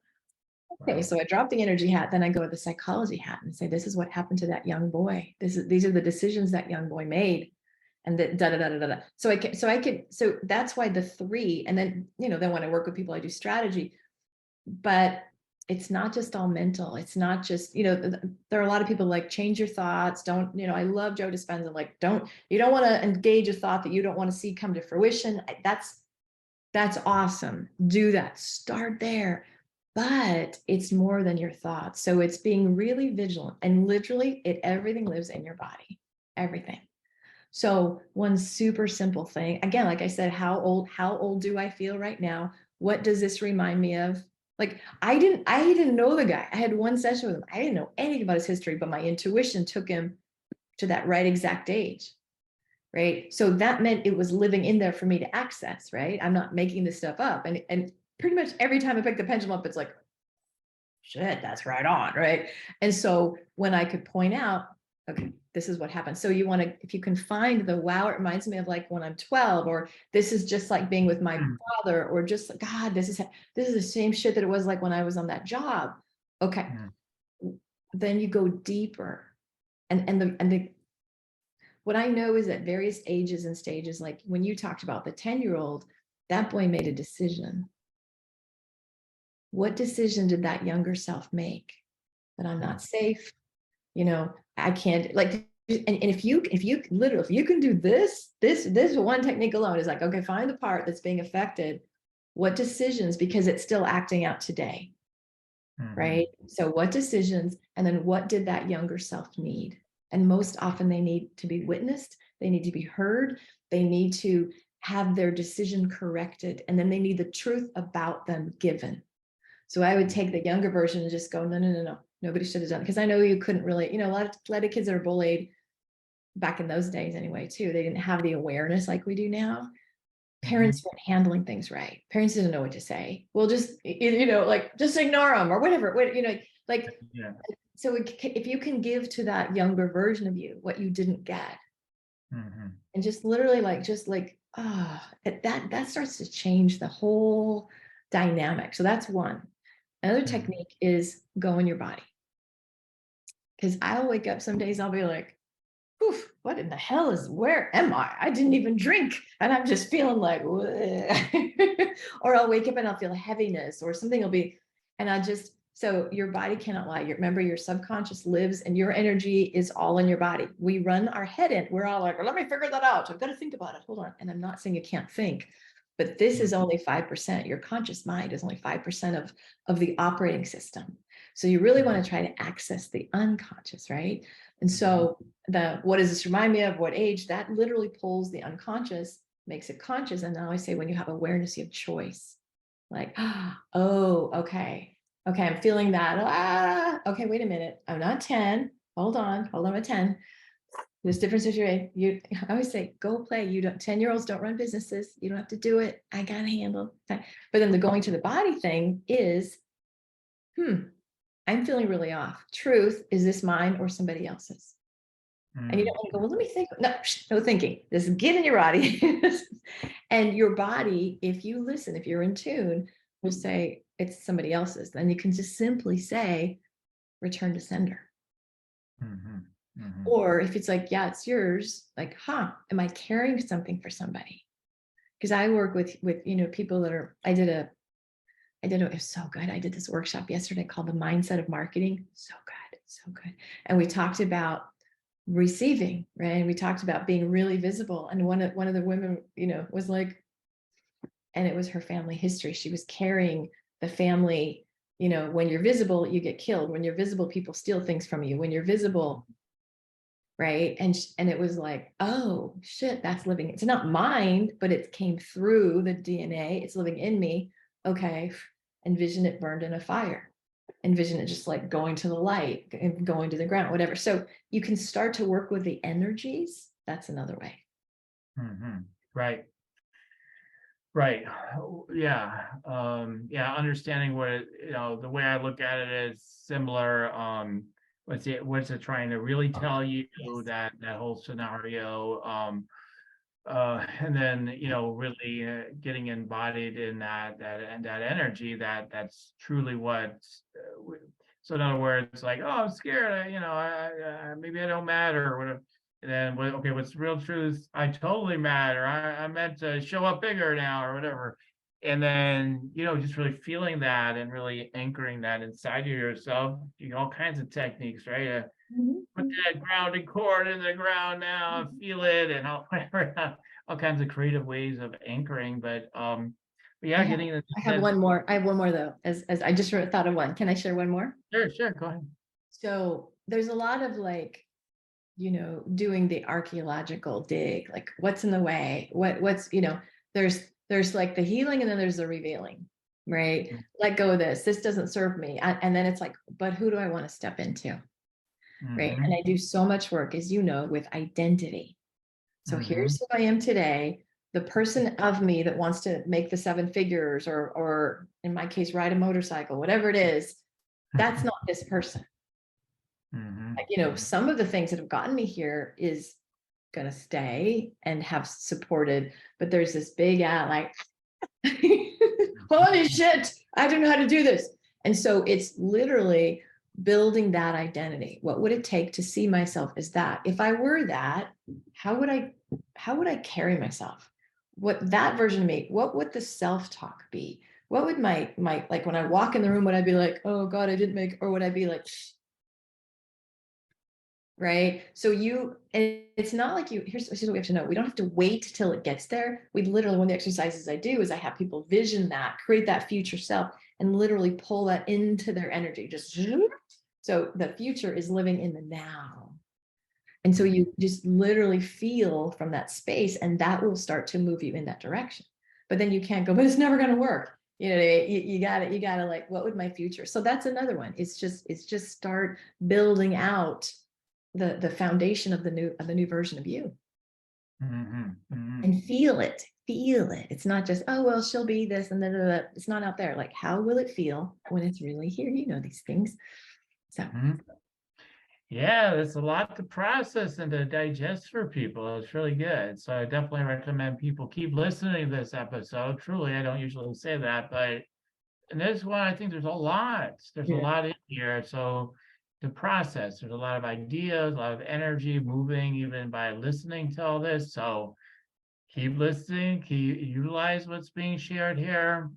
okay. Wow. So I drop the energy hat, then I go to the psychology hat and say, this is what happened to that young boy. These are the decisions that young boy made. And that da da da da da. So that's why the three. And then, then when I work with people, I do strategy, but it's not just all mental. It's not just, there are a lot of people like change your thoughts. Don't, I love Joe Dispenza, like, you don't want to engage a thought that you don't want to see come to fruition. That's awesome. Do that. Start there. But it's more than your thoughts. So it's being really vigilant, and literally everything lives in your body, everything. So one super simple thing, again, like I said, how old do I feel right now? What does this remind me of? Like I didn't know the guy. I had one session with him. I didn't know anything about his history, but my intuition took him to that right exact age. Right. So that meant it was living in there for me to access, right? I'm not making this stuff up. And pretty much every time I pick the pendulum up, it's like, shit, that's right on. Right. And so when I could point out, okay, this is what happened. So you want to, if you can find the wow, it reminds me of like when I'm 12, or this is just like being with my father, or just like, God, this is the same shit that it was like when I was on that job. Okay. Then you go deeper. And what I know is at various ages and stages, like when you talked about the 10-year-old, that boy made a decision. What decision did that younger self make? That I'm not safe. I can't, like, and if you can do this one technique alone is like, okay, find the part that's being affected. What decisions, because it's still acting out today. Right? So what decisions, and then what did that younger self need? And most often they need to be witnessed. They need to be heard. They need to have their decision corrected. And then they need the truth about them given. So I would take the younger version and just go, no. Nobody should have done it. Because I know you couldn't really, a lot of kids that are bullied back in those days anyway, too. They didn't have the awareness like we do now. Parents weren't handling things right. Parents didn't know what to say. Well, just, like, just ignore them or whatever, like, Yeah. so if you can give to that younger version of you what you didn't get, and just literally that starts to change the whole dynamic. So that's one. Another technique is go in your body. Because I'll wake up some days, I'll be like, oof, what in the hell where am I? I didn't even drink. And I'm just feeling like, or I'll wake up and I'll feel heaviness or something will be, so your body cannot lie. Remember, your subconscious lives and your energy is all in your body. We run our head in. We're all like, well, let me figure that out. I've got to think about it. Hold on. And I'm not saying you can't think, but this is only 5%. Your conscious mind is only 5% of the operating system. So you really want to try to access the unconscious, right? And so what does this remind me of? What age? That literally pulls the unconscious, makes it conscious. And now I say, when you have awareness, you have choice. Like, oh, okay. Okay, I'm feeling that. Okay, wait a minute. I'm not 10. Hold on, I'm at 10. There's different situation. I always say, go play. 10-year-olds don't run businesses. You don't have to do it. I got to handle that. But then the going to the body thing is, I'm feeling really off. Truth, is this mine or somebody else's? And you don't want to go, well, let me think. No thinking. Just get in your body. And your body, if you listen, if you're in tune, will say it's somebody else's. Then you can just simply say, return to sender. Or if it's like, yeah, it's yours, like, am I carrying something for somebody? Because I work with people that are, it was so good. I did this workshop yesterday called The Mindset of Marketing. So good. And we talked about receiving, right? And we talked about being really visible. And one of the women, was like, and it was her family history. She was carrying the family, when you're visible, you get killed. When you're visible, people steal things from you. When you're visible, right? And it was like, oh shit, that's living. It's not mine, but it came through the DNA. It's living in me. Okay. Envision it burned in a fire. Envision it just like going to the light and going to the ground, whatever. So you can start to work with the energies. That's another way. Right. Yeah. Understanding what, the way I look at it is similar. What's it trying to really tell you? Yes. That whole scenario. And then, really getting embodied in that energy, that's truly what, so in other words, like, oh, I'm scared, I maybe I don't matter or whatever. And then, what's real truth? I totally matter. I meant to show up bigger now or whatever. And then, just really feeling that and really anchoring that inside of yourself, all kinds of techniques, right? Put that grounding cord in the ground now, feel it, and all kinds of creative ways of anchoring. But yeah, getting into I have one more. I have one more though, as I just thought of one. Can I share one more? Sure, go ahead. So there's a lot of doing the archaeological dig, like what's in the way, what's, there's like the healing and then there's the revealing, right? Let go of this doesn't serve me. And then it's like, but who do I want to step into? Right. And I do so much work, as with identity. So here's who I am today, the person of me that wants to make the 7 figures or in my case, ride a motorcycle, whatever it is, that's not this person. Some of the things that have gotten me here is going to stay and have supported, but there's this big holy shit, I don't know how to do this. And so it's literally building that identity. What would it take to see myself as that? If I were that, how would I carry myself? What that version of me, what would the self-talk be? What would my like when I walk in the room, would I be like, oh God, I didn't make, or would I be like, right? So and it's not like here's what we have to know. We don't have to wait till it gets there. We literally, one of the exercises I do is I have people vision that, create that future self, and literally pull that into their energy. Just so the future is living in the now. And so you just literally feel from that space, and that will start to move you in that direction. But then you can't go, but it's never going to work. You got to like, what would my future? So that's another one. It's just start building out the foundation of the new version of you. and feel it. Feel it. It's not just, oh, well, she'll be this and then it's not out there. Like, how will it feel when it's really here? You know these things. So yeah, there's a lot to process and to digest for people. It's really good. So I definitely recommend people keep listening to this episode. Truly, I don't usually say that, but in this one, I think there's a lot. There's a lot in here. So to process, there's a lot of ideas, a lot of energy moving even by listening to all this. So keep listening, keep utilize what's being shared here,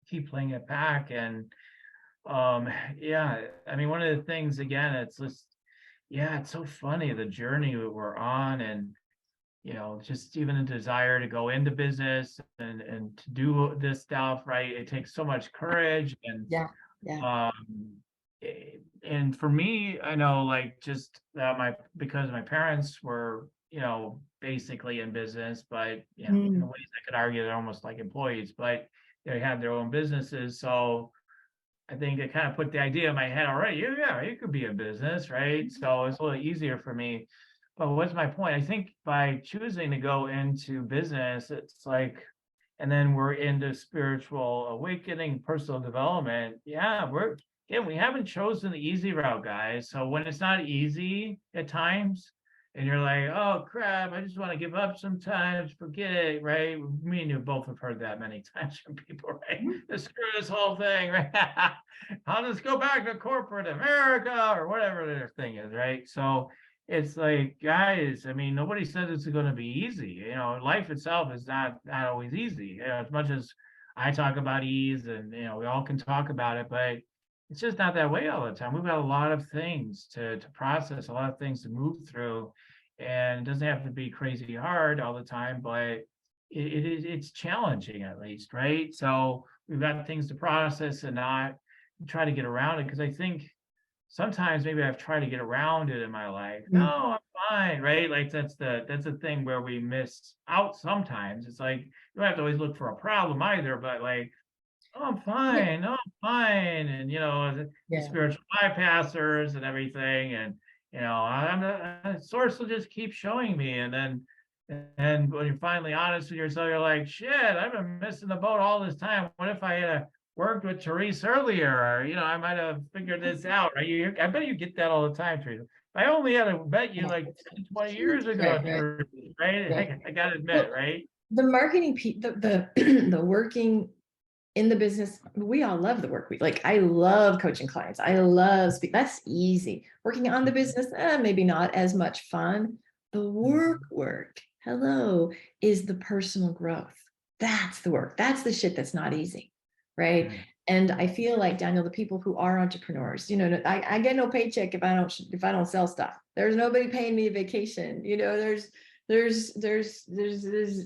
keep playing it back. And yeah, I mean, one of the things again, it's just, yeah, it's so funny the journey that we're on, and just even a desire to go into business and to do this stuff, right? It takes so much courage, and um and for me, I know, like, just that because my parents were, basically in business, but in ways I could argue they're almost like employees, but they had their own businesses. So I think it kind of put the idea in my head already. Yeah, you could be in business, right? So it's a little easier for me. But what's my point? I think by choosing to go into business, it's like, and then we're into spiritual awakening, personal development. Yeah, we haven't chosen the easy route, guys. So when it's not easy at times, and you're like, oh crap, I just want to give up sometimes, forget it, right? Me and you both have heard that many times from people, right? Just screw this whole thing, right? I'll just go back to corporate America or whatever their thing is, right? So it's like, guys, I mean, nobody says it's going to be easy. Life itself is not always easy. As much as I talk about ease, and we all can talk about it, but it's just not that way all the time. We've got a lot of things to process, a lot of things to move through, and it doesn't have to be crazy hard all the time, but it's challenging at least, right? So we've got things to process and not try to get around it, because I think sometimes maybe I've tried to get around it in my life. No, I'm fine, right? Like that's the thing where we miss out sometimes. It's like you don't have to always look for a problem either, but like, oh, I'm fine. No, I'm fine. And the spiritual bypassers and everything, and I'm the source will just keep showing me, and when you're finally honest with yourself, you're like, shit, I've been missing the boat all this time. What if I had worked with Therese earlier, or I might have figured this out, right? I bet you get that all the time, Therese. I only had to bet you like 10, 20 years ago, right? I gotta admit, right? The marketing the the working in the business, we all love the work. I love coaching clients. I love that's easy. Working on the business, maybe not as much fun. The work, hello, is the personal growth. That's the work. That's the shit that's not easy, right? And I feel like, Daniel, the people who are entrepreneurs, I get no paycheck if I don't sell stuff. There's nobody paying me a vacation. There's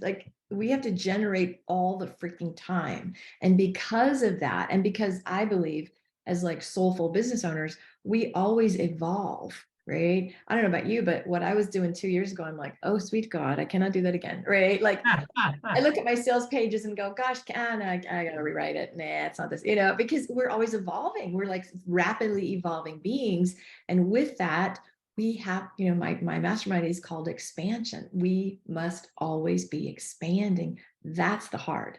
like, we have to generate all the freaking time. And because of that, and because I believe as like soulful business owners, we always evolve, right? I don't know about you, but what I was doing 2 years ago, I'm like, oh, sweet God, I cannot do that again, right? Like I look at my sales pages and go, gosh, I gotta rewrite it. Nah, it's not this, because we're always evolving. We're like rapidly evolving beings. And with that, we have, my mastermind is called expansion. We must always be expanding. That's the hard.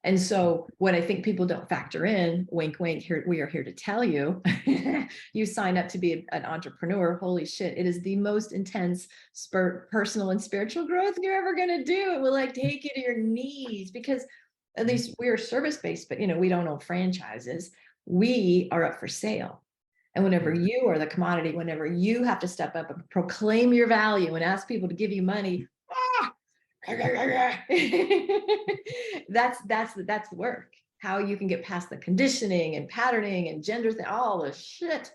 And so what I think people don't factor in, wink, wink, here, we are here to tell you, you sign up to be an entrepreneur. Holy shit. It is the most intense personal and spiritual growth you're ever going to do. It will like take you to your knees, because at least we're service-based, but we don't own franchises. We are up for sale. And whenever you are the commodity, whenever you have to step up and proclaim your value and ask people to give you money, that's the work. How you can get past the conditioning and patterning and gender thing, all the shit.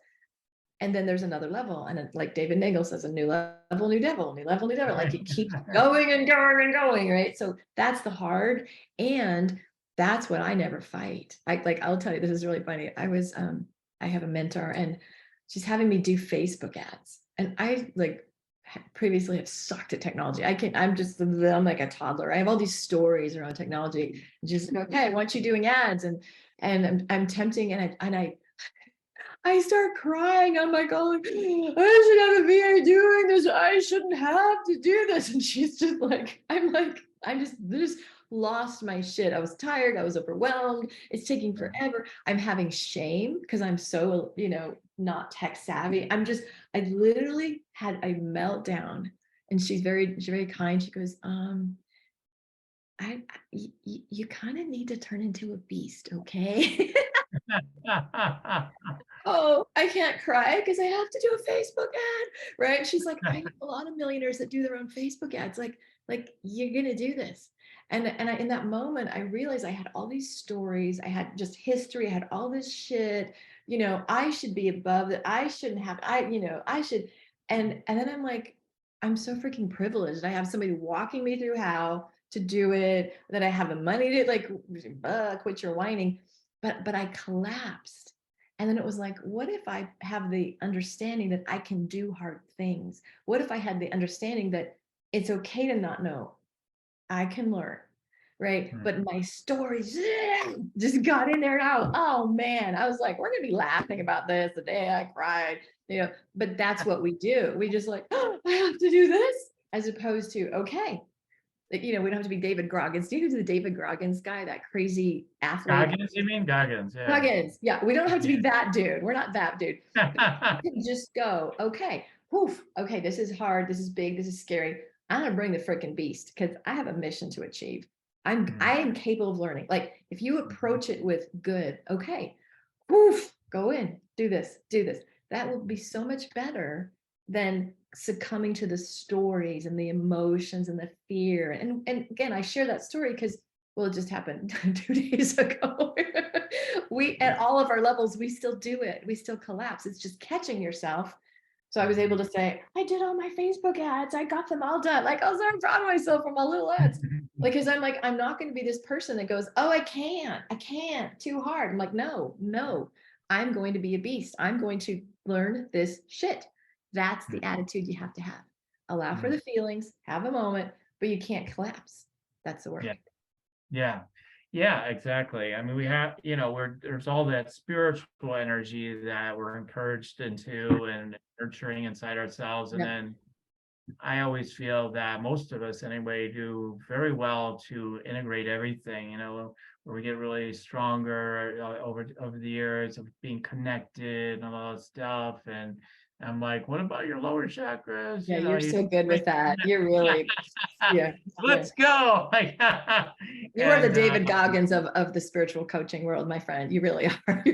And then there's another level. And like David Nagel says, a new level, new devil, new level, new devil. Like you keep going and going and going, right? So that's the hard. And that's what I never fight. I'll tell you, this is really funny. I have a mentor and she's having me do Facebook ads. And I previously have sucked at technology. I'm like a toddler. I have all these stories around technology. Just okay, I want you doing ads, and I'm tempting, and I start crying. I'm like, oh, I should have a VA doing this. I shouldn't have to do this. And she's just like, I just lost my shit. I was tired. I was overwhelmed. It's taking forever. I'm having shame because I'm so, not tech savvy. I literally had a meltdown. And she's very kind. She goes, you kind of need to turn into a beast, okay? Oh, I can't cry because I have to do a Facebook ad, right? She's like, I know a lot of millionaires that do their own Facebook ads. Like you're gonna do this. And in that moment, I realized I had all these stories. I had just history. I had all this shit. I should be above it. I shouldn't have. I should. And then I'm like, I'm so freaking privileged. I have somebody walking me through how to do it. That I have the money to quit your whining. But I collapsed. And then it was like, what if I have the understanding that I can do hard things? What if I had the understanding that it's okay to not know? I can learn, right? But my stories just got in there now. Oh man, I was like, we're gonna be laughing about this the day I cried, but that's what we do. We just like, oh, I have to do this, as opposed to, okay, we don't have to be David Goggins. Do you know who's the David Goggins guy, that crazy athlete? Goggins, you mean Goggins? Yeah. Goggins. Yeah, we don't have to be that dude. We're not that dude. You can just go, okay, woof, okay, this is hard, this is big, this is scary. I'm gonna bring the freaking beast because I have a mission to achieve. I am capable of learning. Like if you approach it with good, okay, woof, go in, do this. That will be so much better than succumbing to the stories and the emotions and the fear. And again, I share that story because, well, it just happened 2 days ago. We, at all of our levels, we still do it. We still collapse. It's just catching yourself. So I was able to say, I did all my Facebook ads. I got them all done. Like, I was so proud of myself for my little ads. Like, because I'm like, I'm not going to be this person that goes, oh, I can't, too hard. I'm like, no, I'm going to be a beast. I'm going to learn this shit. That's the attitude you have to have. Allow for the feelings, have a moment, but you can't collapse. That's the work. Yeah, exactly. I mean, we have, there's all that spiritual energy that we're encouraged into and nurturing inside ourselves. And then I always feel that most of us anyway do very well to integrate everything, where we get really stronger over the years of being connected and all that stuff. And I'm like, what about your lower chakras? Yeah, you're so good with that. You're really, Let's go. You are the David Goggins of the spiritual coaching world, my friend. You really are.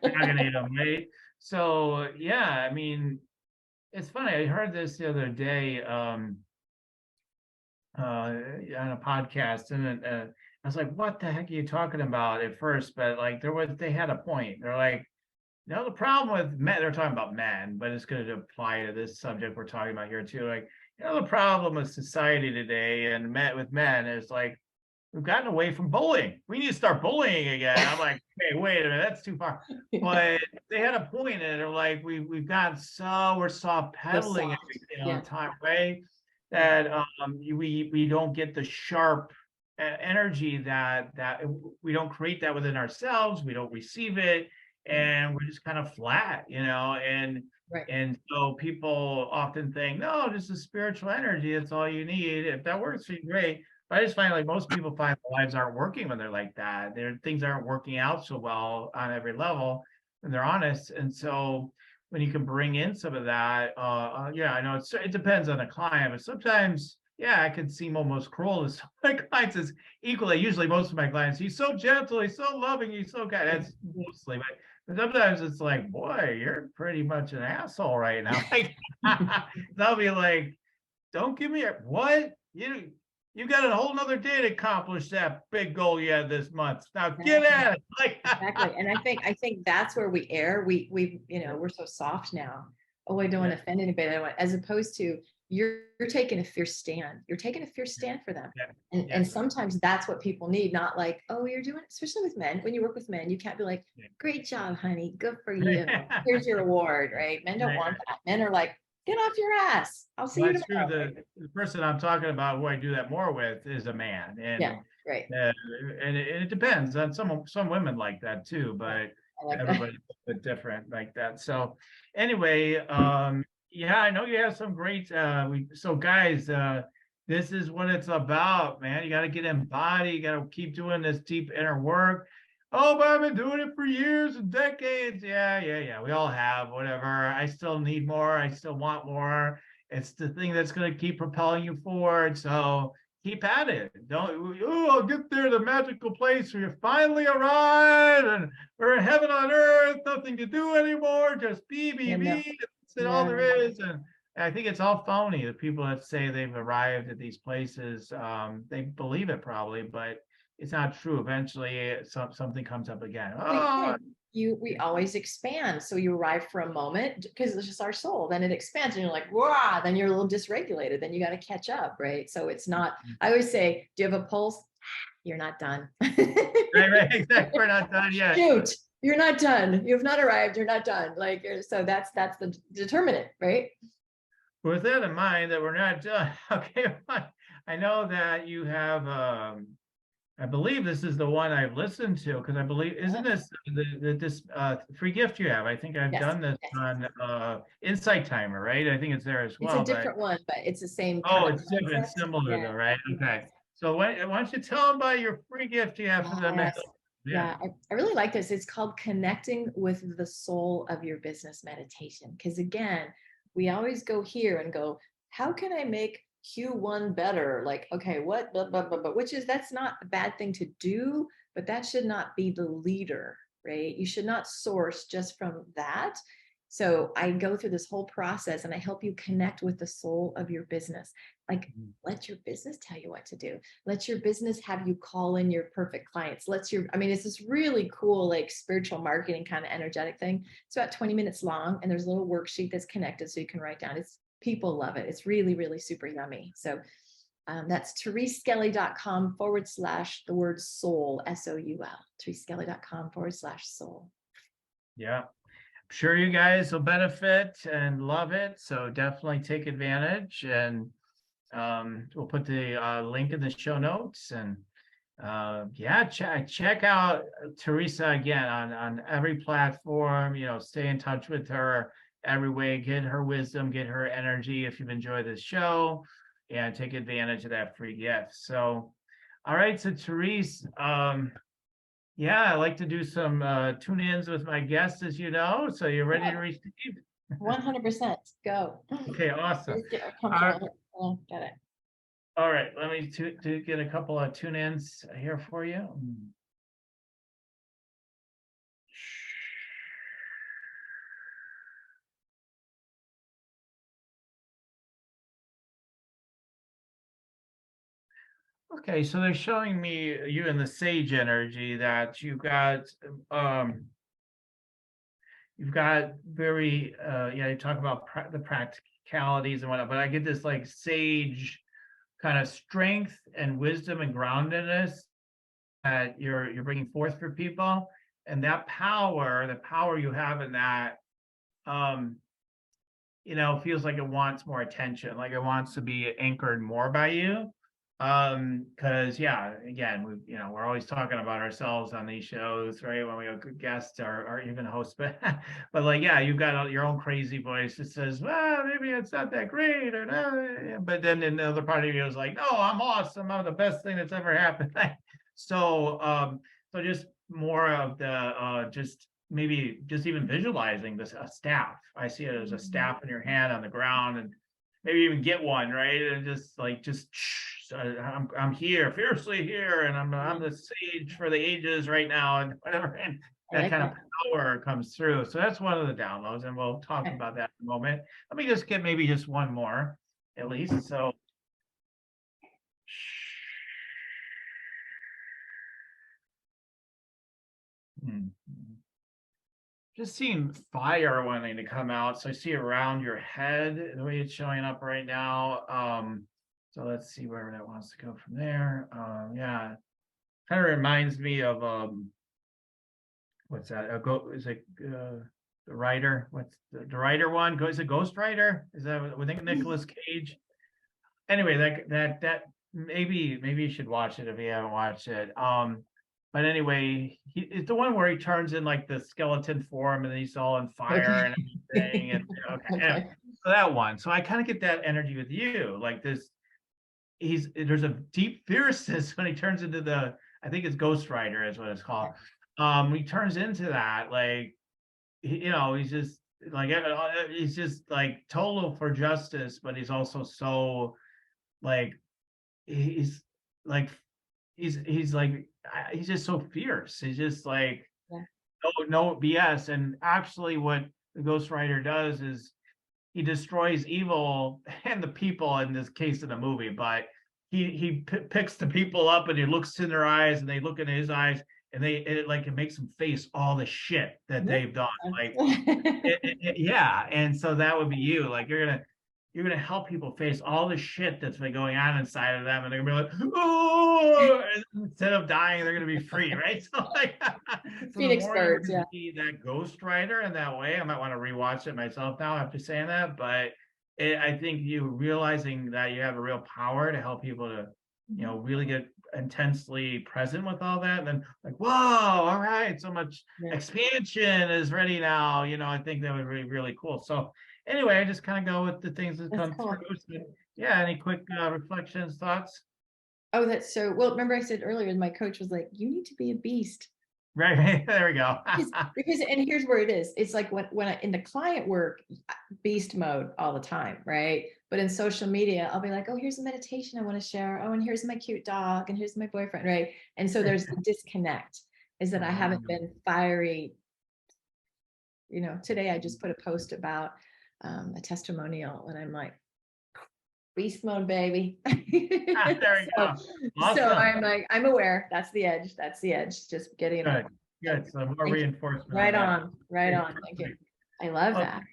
Right? So yeah, I mean, it's funny. I heard this the other day on a podcast, and I was like, "What the heck are you talking about?" At first, but like they had a point. They're like, the problem with men, they're talking about men, but it's going to apply to this subject we're talking about here too. Like, the problem with society today and with men is like, we've gotten away from bullying. We need to start bullying again. I'm like, hey, wait a minute, that's too far. But they had a point in it. They're like, we've gotten we're soft pedaling everything all the time, right? That we don't get the sharp energy that we don't create that within ourselves. We don't receive it. And we're just kind of flat, and so people often think, no, just a spiritual energy, that's all you need. If that works for you, great. But I just find like most people find their lives aren't working when they're like that. Things aren't working out so well on every level when they're honest. And so when you can bring in some of that, I know it depends on the client, but sometimes, I can seem almost cruel to some of my clients as equally. Usually most of my clients, he's so gentle, he's so loving, he's so kind. That's mostly, but sometimes it's like, boy, you're pretty much an asshole right now. Like, they'll be like, don't give me what? You got a whole nother day to accomplish that big goal you had this month. Now get at it. Like, exactly. And I think that's where we err. We're so soft now. Oh, I don't want to offend anybody. As opposed to you're taking a fierce stand. You're taking a fierce stand for them. And sometimes that's what people need, not like, oh, you're doing it, especially with men. When you work with men, you can't be like, great job, honey. Good for you. Here's your award, right? Men don't want that. Men are like, get off your ass. I'll see you tomorrow. The person I'm talking about who I do that more with is a man. And and it depends on some women like that too, but everybody bit different like that. So anyway, yeah, I know you have some great, so guys, this is what it's about, man. You got to get embodied. You got to keep doing this deep inner work. Oh, but I've been doing it for years and decades. Yeah. We all have, whatever. I still need more. I still want more. It's the thing that's going to keep propelling you forward. So keep at it. Don't, oh, I'll get there, the magical place where you finally arrive and we're in heaven on earth, nothing to do anymore, just be. That's all there is. And I think it's all phony. The people that say they've arrived at these places, they believe it probably, but it's not true. Eventually, something comes up again. Oh, we always expand. So you arrive for a moment because it's just our soul. Then it expands, and you're like, wow. Then you're a little dysregulated. Then you got to catch up, right? So it's not. I always say, do you have a pulse? You're not done. right, exactly. We're not done yet. Shoot, you're not done. You have not arrived. You're not done. Like, so that's the determinant, right? With that in mind, that we're not done. Okay, I know that you have. I believe this is the one I've listened to, because I believe, isn't this this free gift you have? I think I've done this on Insight Timer, right? I think it's there as well. It's a different one, but it's the same. Oh, it's different, similar though, right? Okay. So why don't you tell them about your free gift you have for them? Yeah, I really like this. It's called Connecting with the Soul of Your Business Meditation. Because again, we always go here and go, how can I make Q1 better? Like, okay, what, which is, that's not a bad thing to do, but that should not be the leader, right? You should not source just from that. So I go through this whole process and I help you connect with the soul of your business. Like, let your business tell you what to do. Let your business have you call in your perfect clients. I mean, it's this really cool, like spiritual marketing kind of energetic thing. It's about 20 minutes long, and there's a little worksheet that's connected so you can write down. People love it. It's really, really super yummy. So that's thereseskelly.com / the word soul, SOUL, thereseskelly.com / soul. Yeah. I'm sure you guys will benefit and love it. So definitely take advantage. And we'll put the link in the show notes. And yeah, check out Theresa again on every platform. Stay in touch with her every way, get her wisdom, get her energy if you've enjoyed this show, and take advantage of that free gift. So, all right, so Therese, yeah, I like to do some tune-ins with my guests, as you know. So you're ready to receive? 100%. Go. Okay, awesome. Got it. All right, let me get a couple of tune-ins here for you. Okay, so they're showing me you in the sage energy, that you've got very you talk about the practicalities and whatnot, but I get this like sage kind of strength and wisdom and groundedness that you're bringing forth for people, and that the power you have in that feels like it wants more attention, like it wants to be anchored more by you. Because again, we're always talking about ourselves on these shows, right? When we have good guests or even hosts, but like, you've got your own crazy voice that says, well, maybe it's not that great, or no, but then in the other part of you is like, no, I'm awesome, I'm the best thing that's ever happened. So just more of the maybe just even visualizing this a staff. I see it as a staff in your hand on the ground, and maybe even get one, right? And I'm here, fiercely here, and I'm the sage for the ages right now, and whatever, and that kind of power comes through. So that's one of the downloads, and we'll talk about that in a moment. Let me just get maybe just one more, at least. So. Just seeing fire wanting to come out. So I see around your head, the way it's showing up right now. So let's see where that wants to go from there. Yeah, kind of reminds me of what's that? Is it the writer? What's the writer one? Is it Ghost Rider? Is that I think Nicolas Cage? Anyway, that maybe you should watch it if you haven't watched it. but anyway, it's the one where he turns in like the skeleton form and he's all on fire and everything. And anyway, so that one. So I kind of get that energy with you. Like this, there's a deep fierceness when he turns into I think it's Ghost Rider is what it's called. He turns into that, like, he's just like total for justice, but he's also so like, he's like, he's like, he's just so fierce. He's just like, no BS. And actually what the Ghost Rider does is he destroys evil and the people in this case in the movie, but he picks the people up and he looks in their eyes and they look into his eyes and it makes them face all the shit that they've done. Like, yeah. And so that would be you. Like you're gonna help people face all the shit that's been going on inside of them, and they're gonna be like, oh, instead of dying, they're gonna be free, right? So like, Phoenix birds, yeah. Be that Ghost Rider in that way. I might want to rewatch it myself now after saying that, but I think you realizing that you have a real power to help people to, really get intensely present with all that, and then like, whoa, all right, so much expansion is ready now. I think that would be really cool. So anyway, I just kind of go with the things that come through. So, yeah, any quick reflections, thoughts? Oh, that's so well. Remember, I said earlier, my coach was like, "You need to be a beast." Right. There we go. because and here's where it is. It's like when I, in the client work, beast mode all the time, right? But in social media, I'll be like, "Oh, here's a meditation I want to share. Oh, and here's my cute dog, and here's my boyfriend," right? And so there's the disconnect. Is that I haven't been fiery. Today I just put a post about a testimonial, and I'm like, beast mode, baby. There you go. Awesome. So I'm like, I'm aware. That's the edge. Just getting it. Good. So more reinforcement. Right on. Thank you. I love that.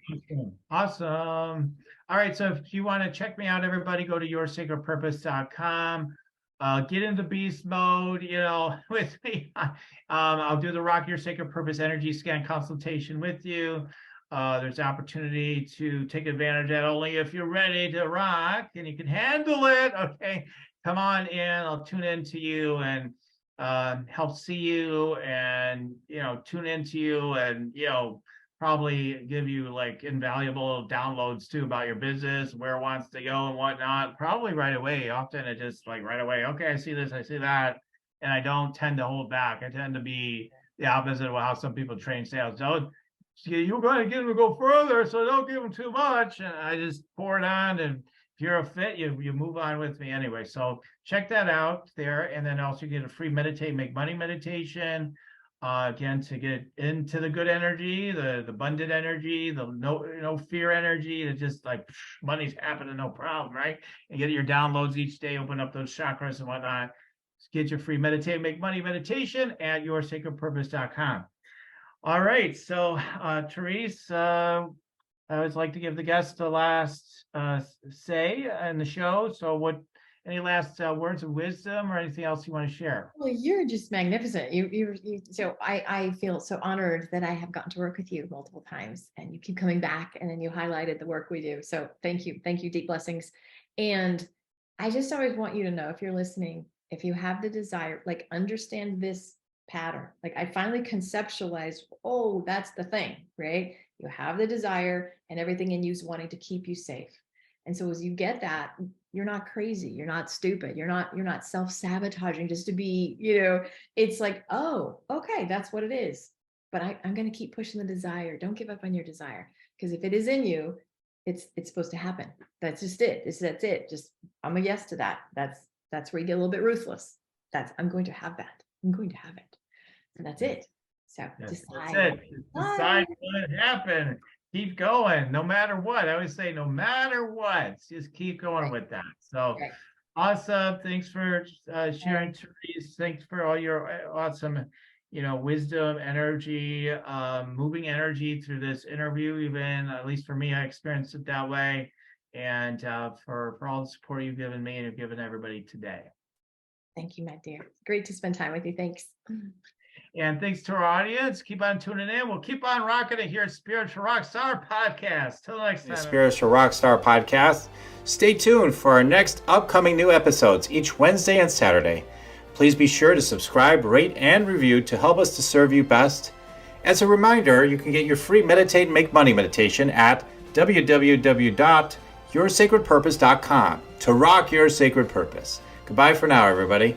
Awesome. All right. So if you want to check me out, everybody, go to yoursacredpurpose.com. Get into beast mode, with me. I'll do the Rock Your Sacred Purpose energy scan consultation with you. There's opportunity to take advantage of it only if you're ready to rock and you can handle it. Okay, come on in. I'll tune into you and help see you, and tune into you, and probably give you like invaluable downloads too about your business, where it wants to go and whatnot. Probably right away. Often it just like right away. Okay, I see this, I see that, and I don't tend to hold back. I tend to be the opposite of how some people train sales. You're going to get them to go further, so don't give them too much. And I just pour it on, and if you're a fit, you move on with me anyway. So check that out there, and then also get a free meditate, make money meditation. Again, to get into the good energy, the abundant energy, the no fear energy, that just like money's happening, no problem, right? And get your downloads each day, open up those chakras and whatnot. Get your free meditate, make money meditation at yoursacredpurpose.com. All right, so Therese, I always like to give the guests the last say in the show. So any last words of wisdom or anything else you want to share? Well, you're just magnificent. So I feel so honored that I have gotten to work with you multiple times, and you keep coming back, and then you highlighted the work we do. So thank you, deep blessings. And I just always want you to know, if you're listening, if you have the desire, like, understand this pattern. Like, I finally conceptualized, oh, that's the thing, right? You have the desire, and everything in you is wanting to keep you safe. And so as you get that, you're not crazy, you're not stupid, you're not self-sabotaging just to be, it's like, oh, okay, that's what it is. But I'm going to keep pushing the desire. Don't give up on your desire, because if it is in you, it's supposed to happen. That's just it. That's it. Just, I'm a yes to that. That's where you get a little bit ruthless. I'm going to have that. I'm going to have it. And that's it. So decide. That's it. Decide what happened. Keep going, no matter what. I always say, no matter what, just keep going with that. So awesome. Thanks for sharing, Therese. Thanks for all your awesome, wisdom, energy, moving energy through this interview. Even, at least for me, I experienced it that way. And for all the support you've given me and you've given everybody today. Thank you, my dear. Great to spend time with you. Thanks. And thanks to our audience. Keep on tuning in. We'll keep on rocking it here at Spiritual Rockstar Podcast. Till next time. The Spiritual Rockstar Podcast. Stay tuned for our next upcoming new episodes each Wednesday and Saturday. Please be sure to subscribe, rate, and review to help us to serve you best. As a reminder, you can get your free Meditate and Make Money meditation at www.yoursacredpurpose.com to rock your sacred purpose. Goodbye for now, everybody.